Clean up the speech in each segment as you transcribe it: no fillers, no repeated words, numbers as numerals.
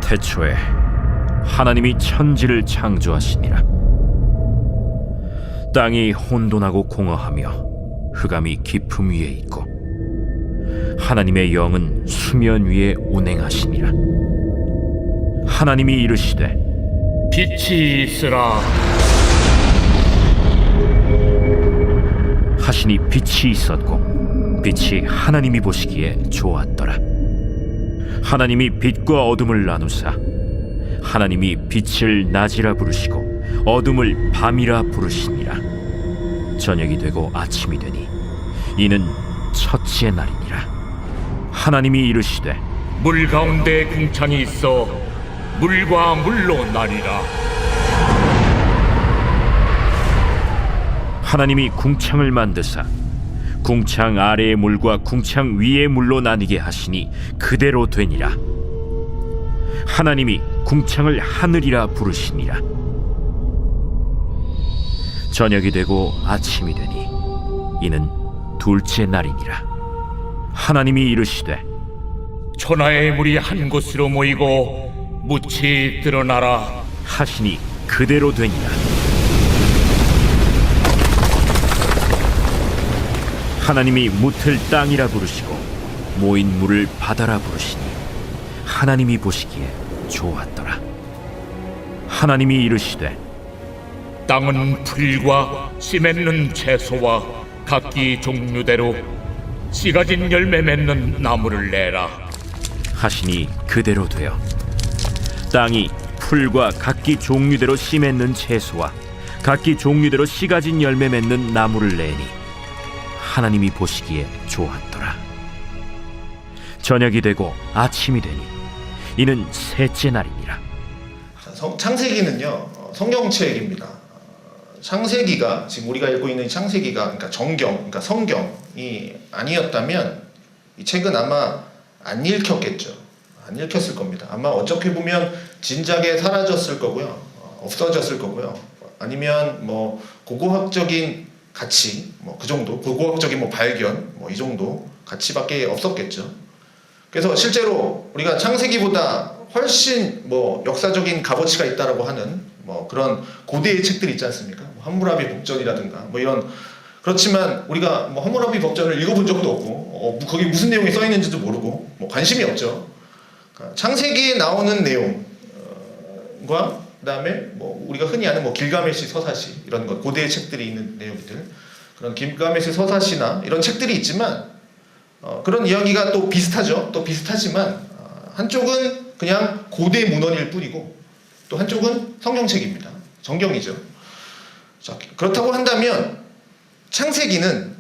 태초에 하나님이 천지를 창조하시니라. 땅이 혼돈하고 공허하며 흑암이 깊음 위에 있고 하나님의 영은 수면 위에 운행하시니라. 하나님이 이르시되 빛이 있으라. 하시니 빛이 있었고 빛이 하나님이 보시기에 좋았더라. 하나님이 빛과 어둠을 나누사 하나님이 빛을 낮이라 부르시고 어둠을 밤이라 부르시니라. 저녁이 되고 아침이 되니 이는 첫째 날이니라. 하나님이 이르시되 물 가운데 궁창이 있어 물과 물로 나뉘라. 하나님이 궁창을 만드사 궁창 아래의 물과 궁창 위의 물로 나뉘게 하시니 그대로 되니라. 하나님이 궁창을 하늘이라 부르시니라. 저녁이 되고 아침이 되니 이는 둘째 날이니라. 하나님이 이르시되 천하의 물이 한 곳으로 모이고 묻히 드러나라. 하시니 그대로 되니라. 하나님이 묻을 땅이라 부르시고 모인 물을 바다라 부르시니 하나님이 보시기에 좋았더라. 하나님이 이르시되 땅은 풀과 씨 맺는 채소와 각기 종류대로 씨 가진 열매 맺는 나무를 내라. 하시니 그대로 되어 땅이 풀과 각기 종류대로 씨 맺는 채소와 각기 종류대로 씨 가진 열매 맺는 나무를 내니 하나님이 보시기에 좋았더라. 저녁이 되고 아침이 되니 이는 셋째 날이니라. 창세기는요 성경책입니다. 창세기가 지금 우리가 읽고 있는 창세기가 그러니까 정경, 그러니까 성경이 아니었다면 이 책은 아마 안 읽혔겠죠. 안 읽혔을 겁니다. 아마 어떻게 보면 진작에 사라졌을 거고요, 없어졌을 거고요. 아니면 뭐 고고학적인 가치, 뭐 그 정도, 고고학적인 뭐 발견, 뭐 이 정도 가치밖에 없었겠죠. 그래서 실제로 우리가 창세기보다 훨씬 뭐 역사적인 값어치가 있다라고 하는 뭐 그런 고대의 책들이 있지 않습니까? 뭐 함무라비 복전이라든가 뭐 이런. 그렇지만 우리가 뭐 함무라비 복전을 읽어본 적도 없고 거기 무슨 내용이 써 있는지도 모르고 뭐 관심이 없죠. 그러니까 창세기에 나오는 내용과 그다음에 뭐 우리가 흔히 아는 뭐 길가메시 서사시 이런 것 고대의 책들이 있는 내용들, 그런 길가메시 서사시나 이런 책들이 있지만 그런 이야기가 또 비슷하죠. 또 비슷하지만 한쪽은 그냥 고대 문헌일 뿐이고 또 한쪽은 성경책입니다. 정경이죠. 자, 그렇다고 한다면 창세기는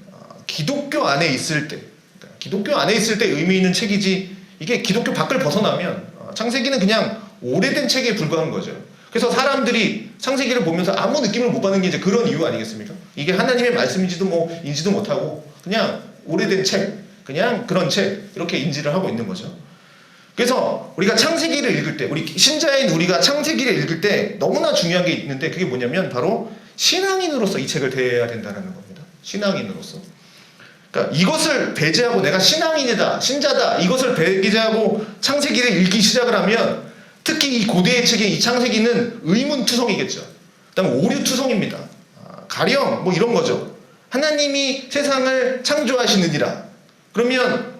기독교 안에 있을 때, 그러니까 기독교 안에 있을 때 의미 있는 책이지 이게 기독교 밖을 벗어나면 창세기는 그냥 오래된 책에 불과한 거죠. 그래서 사람들이 창세기를 보면서 아무 느낌을 못 받는 게 이제 그런 이유 아니겠습니까? 이게 하나님의 말씀인지도 뭐 인지도 못하고 그냥 오래된 책, 그냥 그런 책 이렇게 인지를 하고 있는 거죠. 그래서 우리가 창세기를 읽을 때, 우리 신자인 우리가 창세기를 읽을 때 너무나 중요한 게 있는데 그게 뭐냐면 바로 신앙인으로서 이 책을 대해야 된다는 겁니다. 신앙인으로서. 그러니까 이것을 배제하고 내가 신앙인이다, 신자다 이것을 배제하고 창세기를 읽기 시작을 하면 특히 이 고대의 책의 이 창세기는 의문투성이겠죠. 그다음에 오류투성입니다. 가령 뭐 이런 거죠. 하나님이 세상을 창조하시느니라. 그러면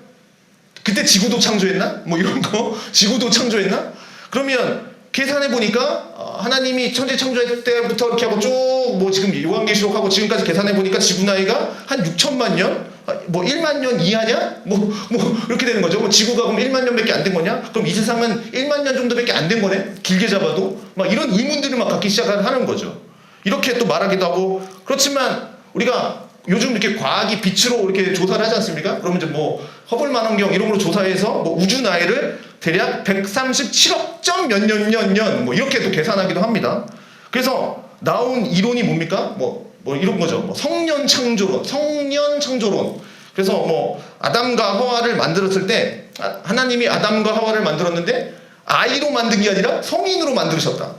그때 지구도 창조했나? 뭐 이런 거. 지구도 창조했나? 그러면 계산해 보니까 하나님이 천지 창조할 때부터 이렇게 하고 쭉 뭐 지금 요한계시록하고 지금까지 계산해 보니까 지구 나이가 한 6천만 년, 뭐 1만 년 이하냐? 뭐 이렇게 되는 거죠. 뭐 지구가 그럼 1만 년밖에 안 된 거냐? 그럼 이 세상은 1만 년 정도밖에 안 된 거네? 길게 잡아도 막 이런 의문들을 막 갖기 시작하는 거죠. 이렇게 또 말하기도 하고. 그렇지만 우리가 요즘 이렇게 과학이 빛으로 이렇게 조사를 하지 않습니까? 그러면 이제 뭐 허블 망원경 이런 걸로 조사해서 뭐 우주 나이를 대략 137억 점 몇 년 뭐 이렇게 또 계산하기도 합니다. 그래서 나온 이론이 뭡니까? 뭐 이런 거죠. 뭐 성년 창조론. 그래서 뭐 아담과 하와를 만들었을 때 하나님이 아담과 하와를 만들었는데 아이로 만든 게 아니라 성인으로 만드셨다.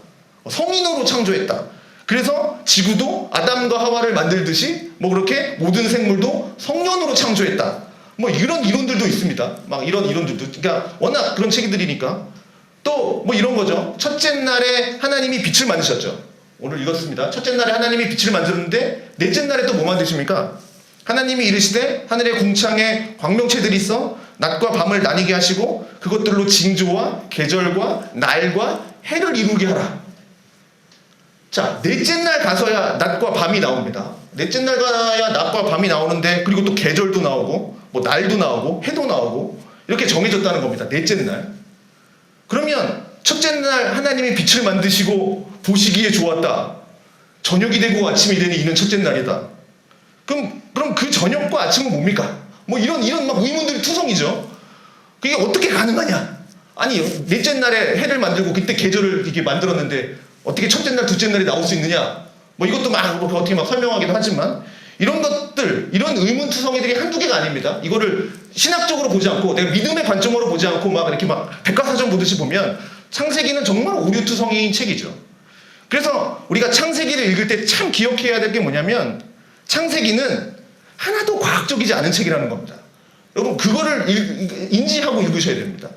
성인으로 창조했다. 그래서 지구도 아담과 하와를 만들듯이 뭐 그렇게 모든 생물도 성년으로 창조했다. 뭐 이런 이론들도 있습니다. 막 이런 이론들도. 그러니까 워낙 그런 책들이니까. 또 뭐 이런 거죠. 첫째 날에 하나님이 빛을 만드셨죠. 오늘 읽었습니다. 첫째 날에 하나님이 빛을 만들었는데 넷째 날에 또 뭐 만드십니까? 하나님이 이르시되 하늘의 궁창에 광명체들이 있어 낮과 밤을 나뉘게 하시고 그것들로 징조와 계절과 날과 해를 이루게 하라. 자, 넷째 날 가서야 낮과 밤이 나옵니다. 넷째 날 가야 낮과 밤이 나오는데 그리고 또 계절도 나오고 뭐 날도 나오고 해도 나오고 이렇게 정해졌다는 겁니다. 넷째 날. 그러면 첫째 날 하나님이 빛을 만드시고 보시기에 좋았다. 저녁이 되고 아침이 되니 이는 첫째 날이다. 그럼 그 저녁과 아침은 뭡니까? 뭐 이런 막 의문들이 투성이죠. 그게 어떻게 가능하냐? 아니 넷째 날에 해를 만들고 그때 계절을 이렇게 만들었는데 어떻게 첫째 날, 둘째 날이 나올 수 있느냐? 뭐 이것도 막 어떻게 막 설명하기도 하지만 이런 것들, 이런 의문투성이들이 한두 개가 아닙니다. 이거를 신학적으로 보지 않고 내가 믿음의 관점으로 보지 않고 막 이렇게 막 백과사전 보듯이 보면 창세기는 정말 오류투성이인 책이죠. 그래서 우리가 창세기를 읽을 때 참 기억해야 될 게 뭐냐면 창세기는 하나도 과학적이지 않은 책이라는 겁니다. 여러분 그거를 인지하고 읽으셔야 됩니다.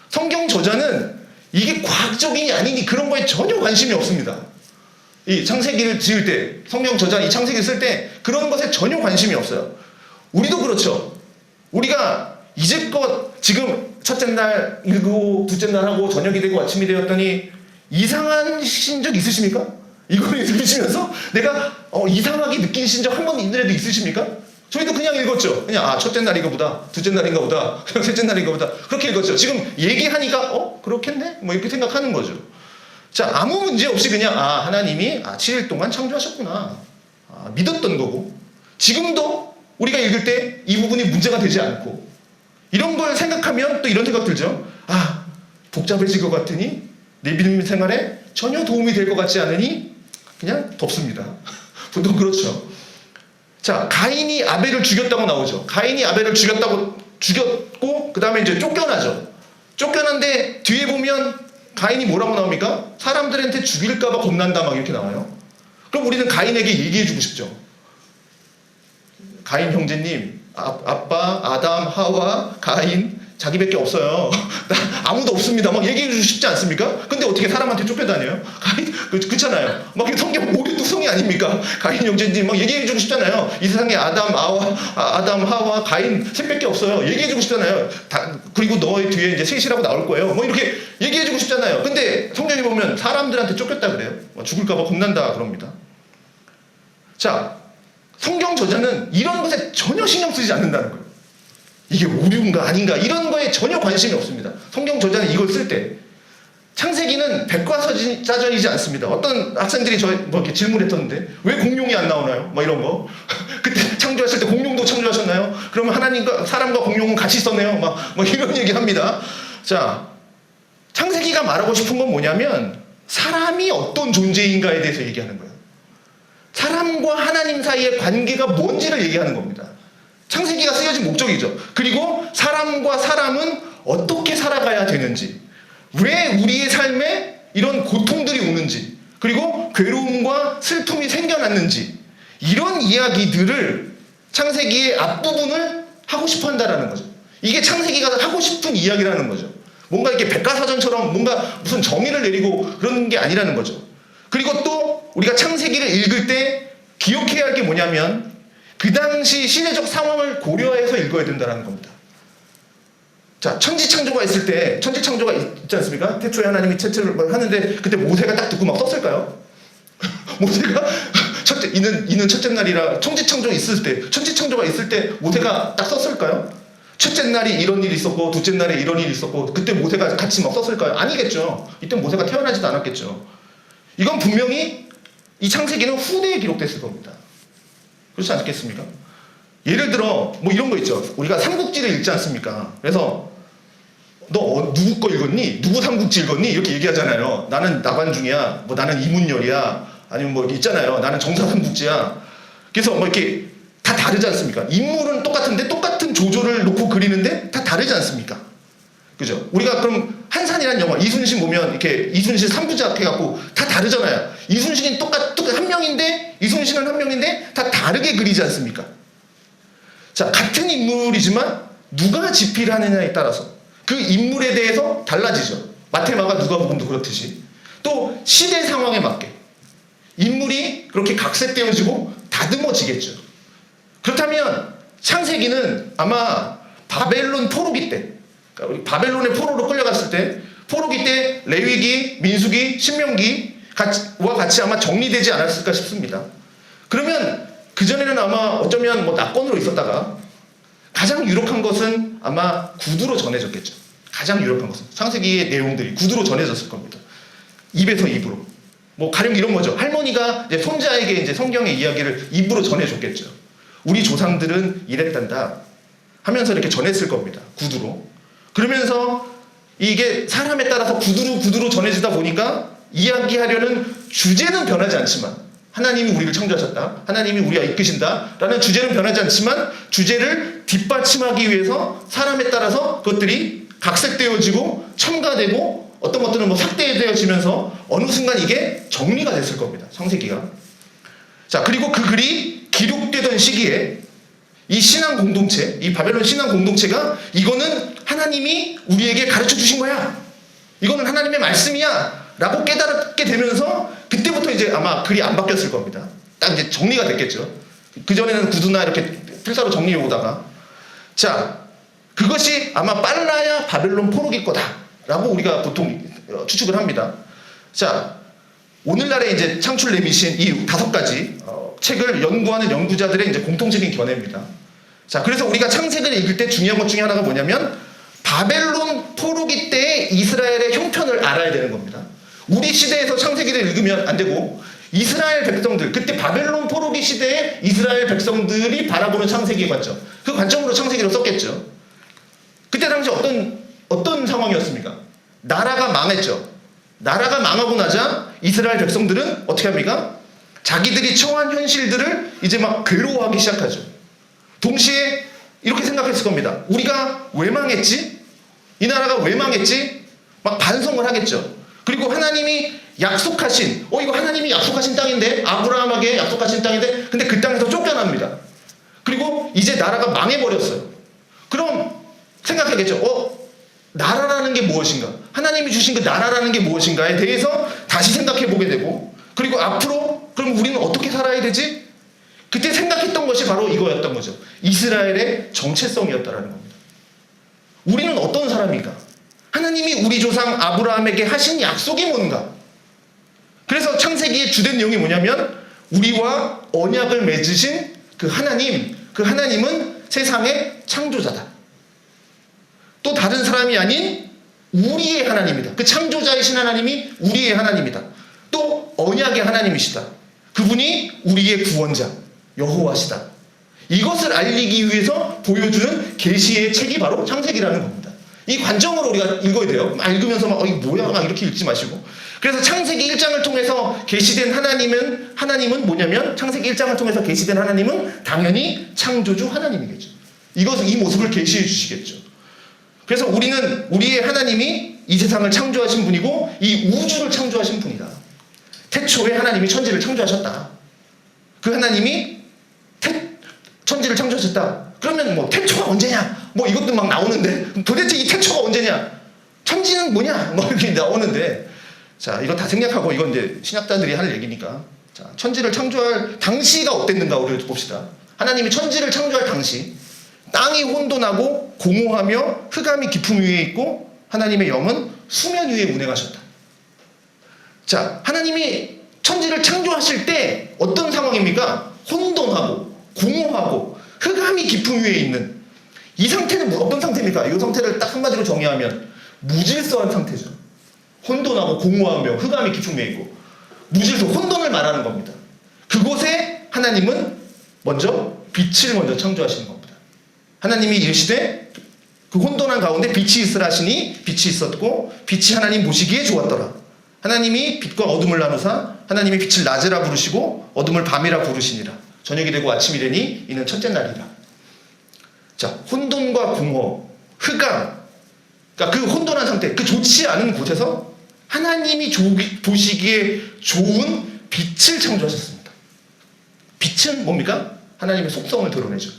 성경 저자는 이게 과학적이니 아니니 그런 거에 전혀 관심이 없습니다. 이 창세기를 지을 때 성경 저자 이 창세기를 쓸 때 그런 것에 전혀 관심이 없어요. 우리도 그렇죠. 우리가 이제껏 지금 첫째 날 읽고 둘째 날 하고 저녁이 되고 아침이 되었더니 이상하신 적 있으십니까? 이거를 읽으시면서 내가 이상하게 느끼신 적 한 번이라도 있으십니까? 저희도 그냥 읽었죠. 그냥 첫째 날인가 보다, 둘째 날인가 보다, 셋째 날인가 보다 그렇게 읽었죠. 지금 얘기하니까 그렇겠네? 뭐 이렇게 생각하는 거죠. 자, 아무 문제 없이 그냥 하나님이 7일 동안 창조하셨구나. 믿었던 거고 지금도 우리가 읽을 때 이 부분이 문제가 되지 않고 이런 걸 생각하면 또 이런 생각 들죠. 복잡해질 것 같으니 내 믿음 생활에 전혀 도움이 될 것 같지 않으니 그냥 덮습니다. 보통 그렇죠. 자, 가인이 아벨을 죽였다고 나오죠. 가인이 아벨을 죽였고 그 다음에 이제 쫓겨나죠. 쫓겨난데 뒤에 보면 가인이 뭐라고 나옵니까? 사람들한테 죽일까봐 겁난다 막 이렇게 나와요. 그럼 우리는 가인에게 얘기해주고 싶죠. 가인 형제님, 아빠, 아담, 하와, 가인 자기밖에 없어요. 아무도 없습니다. 막 얘기해주고 싶지 않습니까? 근데 어떻게 사람한테 쫓겨다녀요? 가인, 그렇잖아요. 막 성경 오류투성이 아닙니까? 가인 형제님 막 얘기해주고 싶잖아요. 이 세상에 아담, 하와, 가인 셋밖에 없어요. 얘기해주고 싶잖아요. 그리고 너의 뒤에 이제 셋이라고 나올 거예요. 뭐 이렇게 얘기해주고 싶잖아요. 근데 성경에 보면 사람들한테 쫓겼다 그래요. 죽을까봐 겁난다 그럽니다. 자, 성경 저자는 이런 것에 전혀 신경 쓰지 않는다는 거예요. 이게 오류인가 아닌가 이런 거에 전혀 관심이 없습니다. 성경 저자는 이걸 쓸 때 창세기는 백과사전이지 않습니다. 어떤 학생들이 뭐 이렇게 질문했었는데 왜 공룡이 안 나오나요? 뭐 이런 거. 그때 창조했을 때 공룡도 창조하셨나요? 그러면 하나님과 사람과 공룡은 같이 있었네요. 막 이런 얘기합니다. 자, 창세기가 말하고 싶은 건 뭐냐면 사람이 어떤 존재인가에 대해서 얘기하는 거예요. 사람과 하나님 사이의 관계가 뭔지를 얘기하는 겁니다. 창세기가 쓰여진 목적이죠. 그리고 사람과 사람은 어떻게 살아가야 되는지, 왜 우리의 삶에 이런 고통들이 오는지, 그리고 괴로움과 슬픔이 생겨났는지 이런 이야기들을 창세기의 앞부분을 하고 싶어 한다라는 거죠. 이게 창세기가 하고 싶은 이야기라는 거죠. 뭔가 이렇게 백과사전처럼 뭔가 무슨 정의를 내리고 그런 게 아니라는 거죠. 그리고 또 우리가 창세기를 읽을 때 기억해야 할 게 뭐냐면 그 당시 시대적 상황을 고려해서 읽어야 된다는 겁니다. 자, 천지창조가 있을 때 천지창조가 있지 않습니까? 태초에 하나님이 태초를 하는데 그때 모세가 딱 듣고 막 썼을까요? 모세가 이는 첫째 날이라 천지창조가 있을 때 모세가 딱 썼을까요? 첫째 날이 이런 일이 있었고 둘째 날에 이런 일이 있었고 그때 모세가 같이 막 썼을까요? 아니겠죠. 이때 모세가 태어나지도 않았겠죠. 이건 분명히 이 창세기는 후대에 기록됐을 겁니다. 그렇지 않겠습니까? 예를 들어 뭐 이런 거 있죠. 우리가 삼국지를 읽지 않습니까? 그래서 너 누구 거 읽었니? 누구 삼국지 읽었니? 이렇게 얘기하잖아요. 나는 나관중이야. 뭐 나는 이문열이야. 아니면 뭐 있잖아요. 나는 정사삼국지야. 그래서 뭐 이렇게 다 다르지 않습니까? 인물은 똑같은데 똑같은 조조를 놓고 그리는데 다 다르지 않습니까? 그죠? 우리가 그럼 한산이라는 영화 이순신 보면 이렇게 이순신 3부작 해갖고 다 다르잖아요. 이순신이 한 명인데 이순신은 한 명인데 다 다르게 그리지 않습니까? 자, 같은 인물이지만 누가 집필하느냐에 따라서 그 인물에 대해서 달라지죠. 마태마가 누가복음도 그렇듯이 또 시대 상황에 맞게 인물이 그렇게 각색되어지고 다듬어지겠죠. 그렇다면 창세기는 아마 바벨론 포로기 때, 그러니까 우리 바벨론의 포로로 끌려갔을 때, 포로기 때 레위기, 민수기, 신명기와 같이 아마 정리되지 않았을까 싶습니다. 그러면 그전에는 아마 어쩌면 뭐 낙권으로 있었다가 가장 유력한 것은 아마 구두로 전해졌겠죠. 가장 유력한 것은 창세기의 내용들이 구두로 전해졌을 겁니다. 입에서 입으로. 뭐 가령 이런 거죠. 할머니가 이제 손자에게 이제 성경의 이야기를 입으로 전해줬겠죠. 우리 조상들은 이랬단다 하면서 이렇게 전했을 겁니다. 구두로. 그러면서 이게 사람에 따라서 구두로 전해지다 보니까 이야기하려는 주제는 변하지 않지만 하나님이 우리를 창조하셨다, 하나님이 우리가 이끄신다 라는 주제는 변하지 않지만 주제를 뒷받침하기 위해서 사람에 따라서 그것들이 각색되어지고 첨가되고 어떤 것들은 뭐 삭제되어지면서 어느 순간 이게 정리가 됐을 겁니다. 창세기가. 자, 그리고 그 글이 기록되던 시기에 이 신앙 공동체, 이 바벨론 신앙 공동체가 이거는 하나님이 우리에게 가르쳐 주신 거야, 이거는 하나님의 말씀이야 라고 깨달게 되면서 그때부터 이제 아마 글이 안 바뀌었을 겁니다. 딱 이제 정리가 됐겠죠. 그전에는 구두나 이렇게 필사로 정리해 오다가, 자, 그것이 아마 빨라야 바벨론 포로기 거다라고 우리가 보통 추측을 합니다. 자, 오늘날의 이제 창출 내미신 이 5가지 책을 연구하는 연구자들의 이제 공통적인 견해입니다. 자, 그래서 우리가 창세기를 읽을 때 중요한 것 중에 하나가 뭐냐면 바벨론 포로기 때의 이스라엘의 형편을 알아야 되는 겁니다. 우리 시대에서 창세기를 읽으면 안 되고 이스라엘 백성들, 그때 바벨론 포로기 시대의 이스라엘 백성들이 바라보는 창세기의 관점, 그 관점으로 창세기를 썼겠죠. 그때 당시 어떤 상황이었습니까? 나라가 망했죠. 나라가 망하고 나자 이스라엘 백성들은 어떻게 합니까? 자기들이 처한 현실들을 이제 막 괴로워하기 시작하죠. 동시에 이렇게 생각했을 겁니다. 우리가 왜 망했지? 이 나라가 왜 망했지? 막 반성을 하겠죠. 그리고 하나님이 약속하신, 이거 하나님이 약속하신 땅인데, 아브라함에게 약속하신 땅인데, 근데 그 땅에서 쫓겨납니다. 그리고 이제 나라가 망해버렸어요. 그럼 생각하겠죠. 나라라는 게 무엇인가? 하나님이 주신 그 나라라는 게 무엇인가에 대해서 다시 생각해 보게 되고, 그리고 앞으로 그럼 우리는 어떻게 살아야 되지? 그때 생각했던 것이 바로 이거였던 거죠. 이스라엘의 정체성이었다라는 겁니다. 우리는 어떤 사람인가? 하나님이 우리 조상 아브라함에게 하신 약속이 뭔가? 그래서 창세기의 주된 내용이 뭐냐면 우리와 언약을 맺으신 그 하나님은 세상의 창조자다. 또 다른 사람이 아닌 우리의 하나님이다. 그 창조자이신 하나님이 우리의 하나님이다. 또 언약의 하나님이시다. 그분이 우리의 구원자 여호와시다. 이것을 알리기 위해서 보여주는 계시의 책이 바로 창세기라는 겁니다. 이 관점으로 우리가 읽어야 돼요. 막 읽으면서 이게 뭐야 막 이렇게 읽지 마시고. 그래서 창세기 1장을 통해서 계시된 하나님은 뭐냐면, 창세기 1장을 통해서 계시된 하나님은 당연히 창조주 하나님이겠죠. 이 모습을 계시해 주시겠죠. 그래서 우리의 하나님이 이 세상을 창조하신 분이고 이 우주를 창조하신 분이다. 태초에 하나님이 천지를 창조하셨다. 그 하나님이 천지를 창조하셨다. 그러면 뭐 태초가 언제냐? 뭐 이것도 막 나오는데 도대체 이 태초가 언제냐? 천지는 뭐냐? 뭐 이렇게 나오는데, 자, 이거 다 생략하고 이건 이제 신학자들이 할 얘기니까, 자, 천지를 창조할 당시가 어땠는가 우리를 봅시다. 하나님이 천지를 창조할 당시 땅이 혼돈하고 공허하며 흑암이 깊음 위에 있고 하나님의 영은 수면 위에 운행하셨다. 자, 하나님이 천지를 창조하실 때 어떤 상황입니까? 혼돈하고 공허하고 흑암이 깊음 위에 있는 이 상태는 어떤 상태입니까? 이 상태를 딱 한마디로 정의하면 무질서한 상태죠. 혼돈하고 공허하며 흑암이 깊음 위에 있고 무질서, 혼돈을 말하는 겁니다. 그곳에 하나님은 빛을 먼저 창조하시는 겁니다. 하나님이 이르시되 그 혼돈한 가운데 빛이 있으라 하시니 빛이 있었고 빛이 하나님 보시기에 좋았더라. 하나님이 빛과 어둠을 나누사 하나님이 빛을 낮이라 부르시고 어둠을 밤이라 부르시니라. 저녁이 되고 아침이 되니 이는 첫째 날이라. 자, 혼돈과 공허, 흑암, 그러니까 그 혼돈한 상태, 그 좋지 않은 곳에서 하나님이 보시기에 좋은 빛을 창조하셨습니다. 빛은 뭡니까? 하나님의 속성을 드러내죠.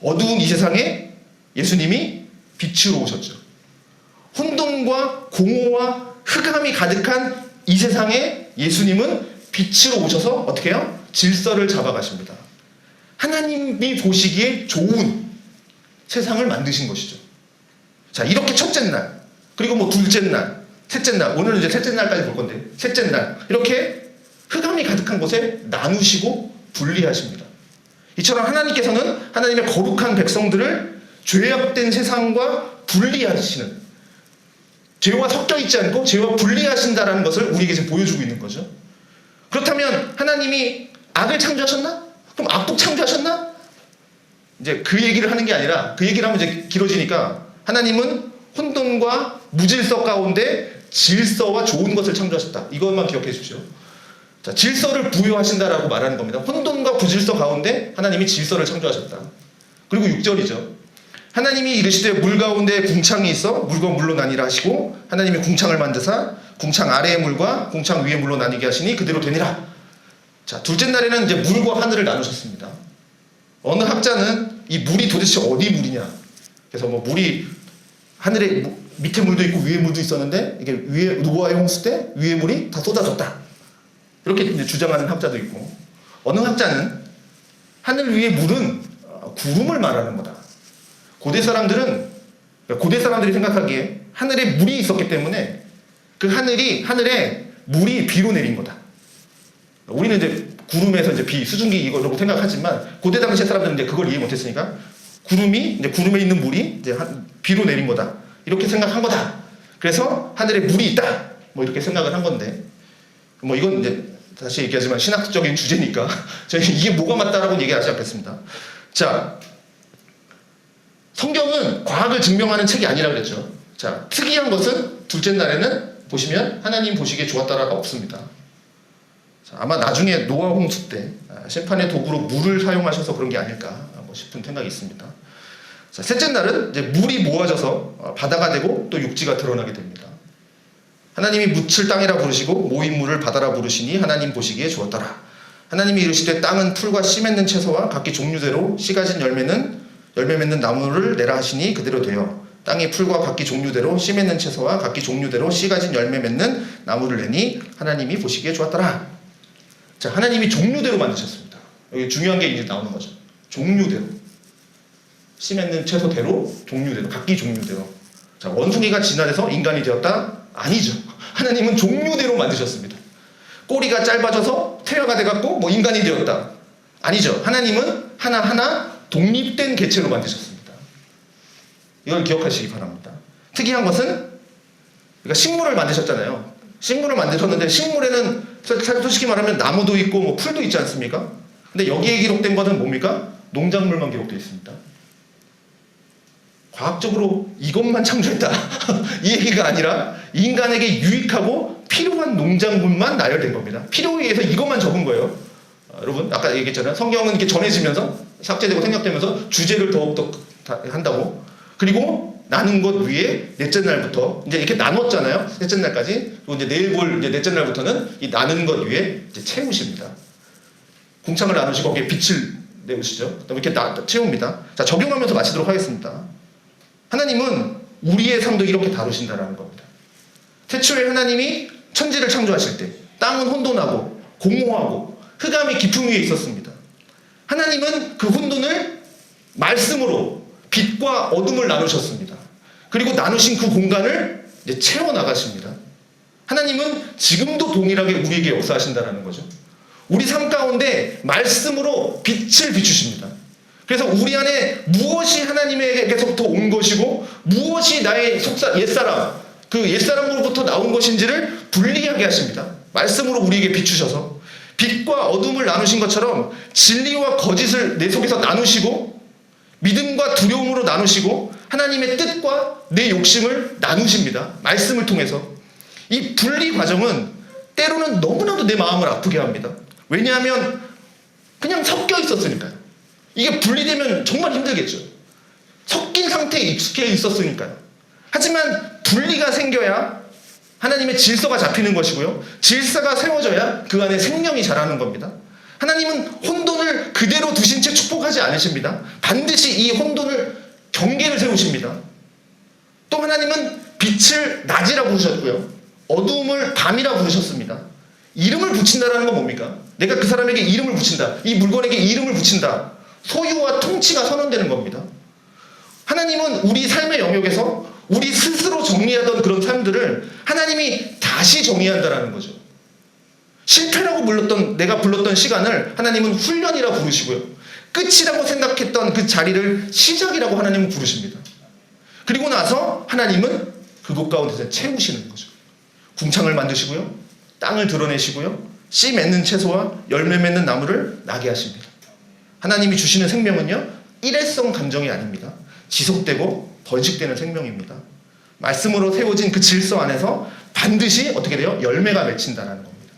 어두운 이 세상에 예수님이 빛으로 오셨죠. 혼돈과 공허와 흑암이 가득한 이 세상에 예수님은 빛으로 오셔서 어떻게 해요? 질서를 잡아가십니다. 하나님이 보시기에 좋은 세상을 만드신 것이죠. 자, 이렇게 첫째 날, 그리고 뭐 둘째 날, 셋째 날, 오늘은 이제 셋째 날까지 볼 건데, 셋째 날, 이렇게 흑암이 가득한 곳에 나누시고 분리하십니다. 이처럼 하나님께서는 하나님의 거룩한 백성들을 죄악된 세상과 분리하시는, 죄와 섞여 있지 않고 죄와 분리하신다라는 것을 우리에게 지금 보여주고 있는 거죠. 그렇다면 하나님이 악을 창조하셨나? 그럼 악도 창조하셨나? 이제 그 얘기를 하는 게 아니라, 그 얘기를 하면 이제 길어지니까, 하나님은 혼돈과 무질서 가운데 질서와 좋은 것을 창조하셨다. 이것만 기억해 주십시오. 자, 질서를 부여하신다라고 말하는 겁니다. 혼돈과 부질서 가운데 하나님이 질서를 창조하셨다. 그리고 6절이죠. 하나님이 이르시되 물 가운데 궁창이 있어 물과 물로 나뉘라 하시고 하나님이 궁창을 만드사 궁창 아래의 물과 궁창 위의 물로 나뉘게 하시니 그대로 되니라. 자, 둘째 날에는 이제 물과 하늘을 나누셨습니다. 어느 학자는 이 물이 도대체 어디 물이냐, 그래서 뭐 물이 하늘에 밑에 물도 있고 위에 물도 있었는데 이게 위에 노아의 홍수 때 위에 물이 다 쏟아졌다, 이렇게 이제 주장하는 학자도 있고, 어느 학자는 하늘 위의 물은 구름을 말하는 거다. 고대 사람들이 생각하기에 하늘에 물이 있었기 때문에 그 하늘에 물이 비로 내린 거다. 우리는 이제 구름에서 이제 비, 수증기 이거라고 생각하지만 고대 당시의 사람들은 이제 그걸 이해 못했으니까 구름에 있는 물이 이제 비로 내린 거다, 이렇게 생각한 거다. 그래서 하늘에 물이 있다, 뭐 이렇게 생각을 한 건데, 뭐 이건 이제 다시 얘기하지만 신학적인 주제니까 저희 이게 뭐가 맞다라고 얘기하지 않겠습니다. 자, 성경은 과학을 증명하는 책이 아니라 그랬죠. 자, 특이한 것은 둘째 날에는 보시면 하나님 보시기에 좋았다라가 없습니다. 자, 아마 나중에 노아 홍수 때 심판의 도구로 물을 사용하셔서 그런 게 아닐까 싶은 생각이 있습니다. 자, 셋째 날은 이제 물이 모아져서 바다가 되고 또 육지가 드러나게 됩니다. 하나님이 묻힐 땅이라 부르시고 모인 물을 바다라 부르시니 하나님 보시기에 좋았더라. 하나님이 이르시되 땅은 풀과 씨 맺는 채소와 각기 종류대로 씨 가진 열매 맺는 나무를 내라 하시니 그대로 되어 땅이 풀과 각기 종류대로 씨 맺는 채소와 각기 종류대로 씨 가진 열매 맺는 나무를 내니 하나님이 보시기에 좋았더라. 자, 하나님이 종류대로 만드셨습니다. 여기 중요한 게 이제 나오는 거죠. 종류대로. 씨 맺는 채소대로, 종류대로, 각기 종류대로. 자, 원숭이가 진화돼서 인간이 되었다? 아니죠. 하나님은 종류대로 만드셨습니다. 꼬리가 짧아져서 태아가 돼갖고 뭐 인간이 되었다? 아니죠. 하나님은 하나하나 독립된 개체로 만드셨습니다. 이걸 기억하시기 바랍니다. 특이한 것은, 그러니까 식물을 만드셨잖아요. 식물을 만드셨는데 식물에는 솔직히 말하면 나무도 있고 뭐 풀도 있지 않습니까? 근데 여기에 기록된 것은 뭡니까? 농작물만 기록되어 있습니다. 과학적으로 이것만 창조했다 이 얘기가 아니라 인간에게 유익하고 필요한 농작물만 나열된 겁니다. 필요에 의해서 이것만 적은 거예요. 여러분 아까 얘기했잖아요. 성경은 이렇게 전해지면서 삭제되고 생략되면서 주제를 더욱더 한다고. 그리고 나눈 것 위에 넷째 날부터 이제 이렇게 나눴잖아요. 셋째 날까지. 그리고 이제 내일 볼 이제 넷째 날부터는 이 나눈 것 위에 이제 채우십니다. 궁창을 나누시고 거기에 빛을 내우시죠. 그다음에 이렇게 채웁니다. 자, 적용하면서 마치도록 하겠습니다. 하나님은 우리의 삶도 이렇게 다루신다라는 겁니다. 태초에 하나님이 천지를 창조하실 때 땅은 혼돈하고 공허하고 흑암이 깊음 위에 있었습니다. 하나님은 그 혼돈을 말씀으로 빛과 어둠을 나누셨습니다. 그리고 나누신 그 공간을 이제 채워나가십니다. 하나님은 지금도 동일하게 우리에게 역사하신다는 거죠. 우리 삶 가운데 말씀으로 빛을 비추십니다. 그래서 우리 안에 무엇이 하나님에게서부터 온 것이고 무엇이 나의 옛사람, 그 옛사람으로부터 나온 것인지를 분리하게 하십니다. 말씀으로 우리에게 비추셔서 빛과 어둠을 나누신 것처럼 진리와 거짓을 내 속에서 나누시고 믿음과 두려움으로 나누시고 하나님의 뜻과 내 욕심을 나누십니다. 말씀을 통해서. 이 분리 과정은 때로는 너무나도 내 마음을 아프게 합니다. 왜냐하면 그냥 섞여 있었으니까요. 이게 분리되면 정말 힘들겠죠. 섞인 상태에 익숙해 있었으니까요. 하지만 분리가 생겨야 하나님의 질서가 잡히는 것이고요. 질서가 세워져야 그 안에 생명이 자라는 겁니다. 하나님은 혼돈을 그대로 두신 채 축복하지 않으십니다. 반드시 이 혼돈을 경계를 세우십니다. 또 하나님은 빛을 낮이라 부르셨고요. 어두움을 밤이라 부르셨습니다. 이름을 붙인다라는 건 뭡니까? 내가 그 사람에게 이름을 붙인다. 이 물건에게 이름을 붙인다. 소유와 통치가 선언되는 겁니다. 하나님은 우리 삶의 영역에서 우리 스스로 정리하던 그런 삶들을 하나님이 다시 정의한다라는 거죠. 실패라고 내가 불렀던 시간을 하나님은 훈련이라 부르시고요. 끝이라고 생각했던 그 자리를 시작이라고 하나님은 부르십니다. 그리고 나서 하나님은 그곳 가운데서 채우시는 거죠. 궁창을 만드시고요. 땅을 드러내시고요. 씨 맺는 채소와 열매 맺는 나무를 나게 하십니다. 하나님이 주시는 생명은요, 일회성 감정이 아닙니다. 지속되고 번식되는 생명입니다. 말씀으로 세워진 그 질서 안에서 반드시 어떻게 돼요? 열매가 맺힌다는 겁니다.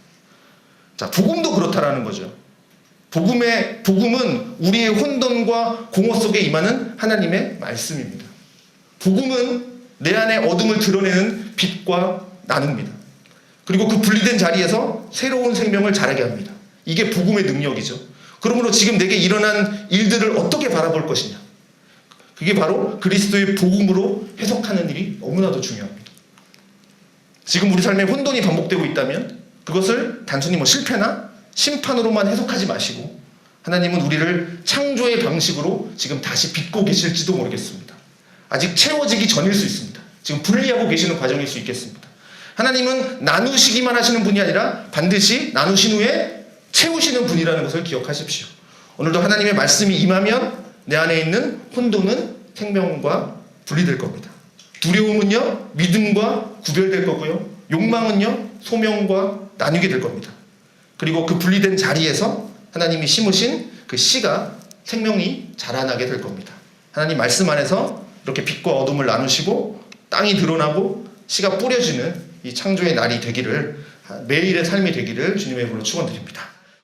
자, 복음도 그렇다라는 거죠. 복음은 우리의 혼돈과 공허 속에 임하는 하나님의 말씀입니다. 복음은 내 안에 어둠을 드러내는 빛과 나눕니다. 그리고 그 분리된 자리에서 새로운 생명을 자라게 합니다. 이게 복음의 능력이죠. 그러므로 지금 내게 일어난 일들을 어떻게 바라볼 것이냐. 그게 바로 그리스도의 복음으로 해석하는 일이 너무나도 중요합니다. 지금 우리 삶에 혼돈이 반복되고 있다면 그것을 단순히 실패나 심판으로만 해석하지 마시고 하나님은 우리를 창조의 방식으로 지금 다시 빚고 계실지도 모르겠습니다. 아직 채워지기 전일 수 있습니다. 지금 분리하고 계시는 과정일 수 있겠습니다. 하나님은 나누시기만 하시는 분이 아니라 반드시 나누신 후에 채우시는 분이라는 것을 기억하십시오. 오늘도 하나님의 말씀이 임하면 내 안에 있는 혼돈은 생명과 분리될 겁니다. 두려움은요, 믿음과 구별될 거고요. 욕망은요, 소명과 나뉘게 될 겁니다. 그리고 그 분리된 자리에서 하나님이 심으신 그 씨가 생명이 자라나게 될 겁니다. 하나님 말씀 안에서 이렇게 빛과 어둠을 나누시고 땅이 드러나고 씨가 뿌려지는 이 창조의 날이 되기를, 매일의 삶이 되기를 주님의 이름으로 축원드립니다.